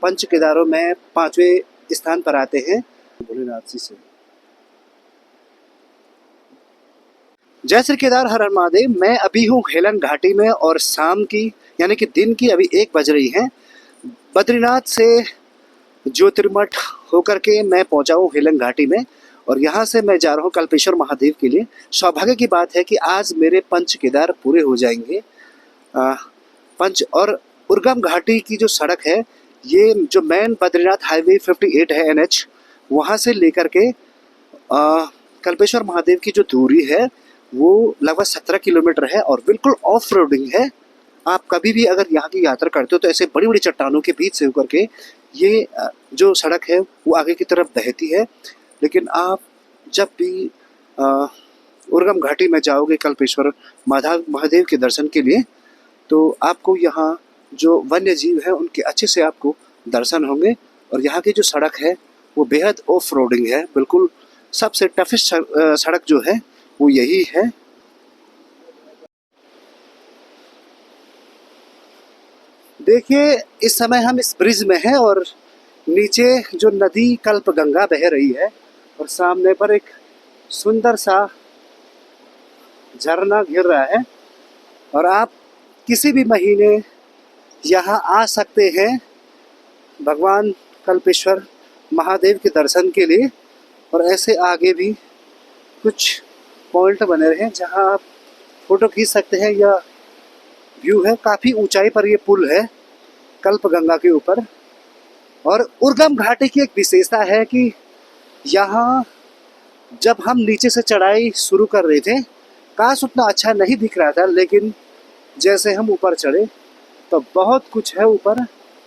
पंच केदारों में 5वें स्थान पर आते हैं भोलेनाथ जी से। जय श्री केदार हर हर महादेव। मैं अभी हूँ हेलन घाटी में और शाम की यानी कि दिन की अभी 1 बज रही है। बद्रीनाथ से ज्योतिर्मठ होकर के मैं पहुँचा हूँ हेलन घाटी में और यहाँ से मैं जा रहा हूँ कल्पेश्वर महादेव के लिए। सौभाग्य की बात है कि आज मेरे पंच केदार पूरे हो जाएंगे। पंच और उर्गम घाटी की जो सड़क है, ये जो मेन बद्रीनाथ हाईवे 58 है NH, वहाँ से लेकर के कल्पेश्वर महादेव की जो दूरी है वो लगभग 17 किलोमीटर है और बिल्कुल ऑफ रोडिंग है। आप कभी भी अगर यहाँ की यात्रा करते हो तो ऐसे बड़ी बड़ी चट्टानों के बीच से होकर के ये जो सड़क है वो आगे की तरफ बहती है। लेकिन आप जब भी उर्गम घाटी में जाओगे कल्पेश्वर महादेव के दर्शन के लिए तो आपको यहाँ जो वन्य जीव है उनके अच्छे से आपको दर्शन होंगे। और यहाँ की जो सड़क है वो बेहद ऑफ रोडिंग है। बिल्कुल सबसे टफेस्ट सड़क जो है वो यही है। देखिए इस समय हम इस ब्रिज में हैं और नीचे जो नदी कल्प गंगा बह रही है और सामने पर एक सुंदर सा झरना गिर रहा है। और आप किसी भी महीने यहाँ आ सकते हैं भगवान कल्पेश्वर महादेव के दर्शन के लिए। और ऐसे आगे भी कुछ पॉइंट बने हैं जहाँ आप फोटो खींच सकते हैं। यह व्यू है, काफ़ी ऊंचाई पर ये पुल है कल्प गंगा के ऊपर। और उर्गम घाटी की एक विशेषता है कि यहाँ जब हम नीचे से चढ़ाई शुरू कर रहे थे काश उतना अच्छा नहीं दिख रहा था, लेकिन जैसे हम ऊपर चढ़े तो बहुत कुछ है ऊपर,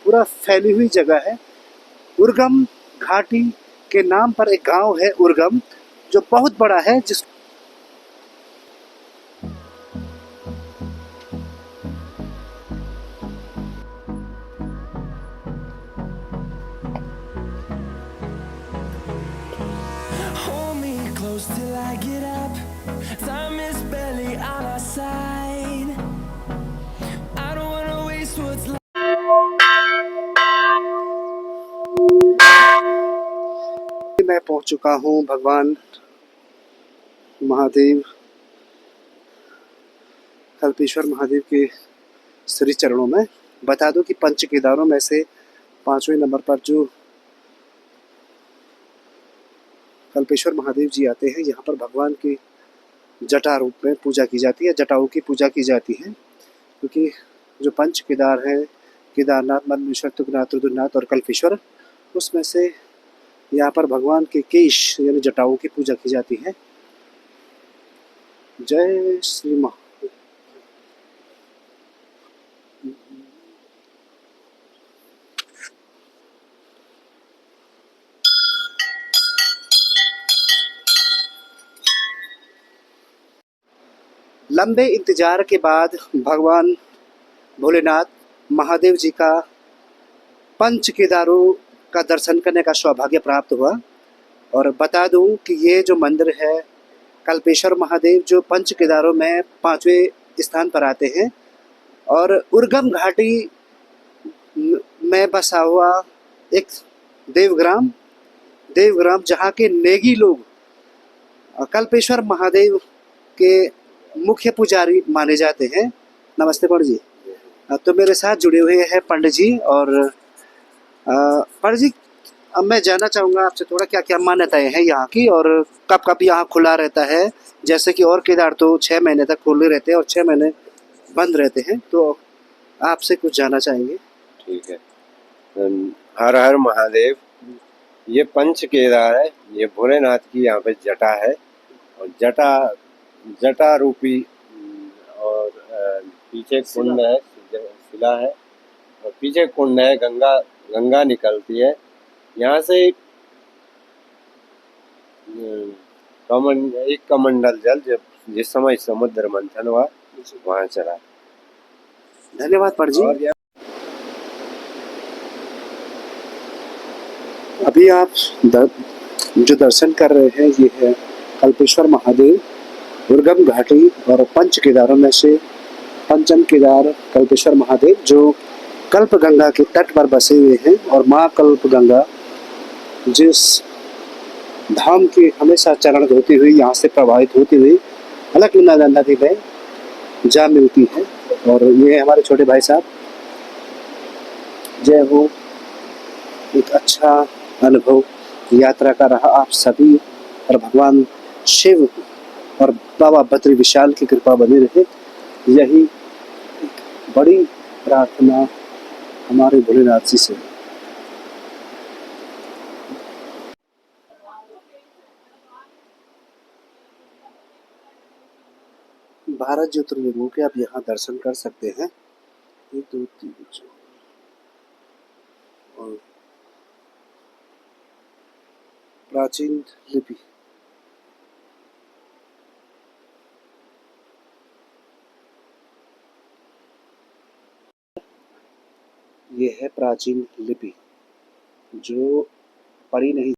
पूरा फैली हुई जगह है। उर्गम घाटी के नाम पर एक गांव है उर्गम जो बहुत बड़ा है, जिस till I get up, time is barely on our side. I don't wanna waste what's left. मैं पहुंच चुका हूं भगवान महादेव कल्पेश्वर महादेव के श्री चरणों में। बता दो कि पंच केदारों में से 5वें नंबर पर जो कल्पेश्वर महादेव जी आते हैं, यहाँ पर भगवान की जटा रूप में पूजा की जाती है, जटाओं की पूजा की जाती है। क्योंकि जो पंच केदार हैं, केदारनाथ, मन्नेश्वर, तुंगनाथ, रुद्रनाथ और कल्पेश्वर, उसमें से यहाँ पर भगवान के केश यानी जटाओं की पूजा की जाती है। जय श्री महा। लंबे इंतजार के बाद भगवान भोलेनाथ महादेव जी का पंच केदारों का दर्शन करने का सौभाग्य प्राप्त हुआ। और बता दूं कि ये जो मंदिर है कल्पेश्वर महादेव जो पंच केदारों में 5वें स्थान पर आते हैं और उर्गम घाटी में बसा हुआ एक देवग्राम जहाँ के नेगी लोग कल्पेश्वर महादेव के मुख्य पुजारी माने जाते हैं। नमस्ते पंडित जी। तो मेरे साथ जुड़े हुए हैं पंडित जी। और पंडित जी, अब मैं जानना चाहूँगा आपसे थोड़ा क्या क्या मान्यताएं हैं यहाँ की और कब कब यहाँ खुला रहता है। जैसे कि और केदार तो 6 महीने तक खुले रहते हैं और 6 महीने बंद रहते हैं, तो आपसे कुछ जानना चाहेंगे। ठीक है। हर हर महादेव। ये पंच केदार है, ये भोलेनाथ की यहाँ पे जटा है और जटा रूपी और पीछे कुंड है, शिला है और पीछे कुंड है, गंगा निकलती है। यहाँ से एक कमंडल जल जब जिस समय समुद्र मंथन हुआ वहाँ चला। धन्यवाद पंडित जी। अभी आप जो दर्शन कर रहे हैं ये है कल्पेश्वर महादेव उर्गम घाटी और पंच केदारों में से पंचम केदार कल्पेश्वर महादेव जो कल्प गंगा के तट पर बसे हुए हैं और माँ कल्प गंगा जिस धाम की हमेशा चरण धोती हुई यहाँ से प्रवाहित होती हुई अलकनंदा नदी में जा मिलती है। और ये हमारे छोटे भाई साहब, जय हो। एक अच्छा अनुभव यात्रा का रहा आप सभी और भगवान शिव और बाबा बद्री विशाल की कृपा बनी रहे, यही बड़ी प्रार्थना हमारे भोलेनाथ जी से। भारत ज्योतिर्लिंगों के आप यहाँ दर्शन कर सकते हैं। 1 2 3 4 और प्राचीन लिपि, ये है प्राचीन लिपि जो पढ़ी नहीं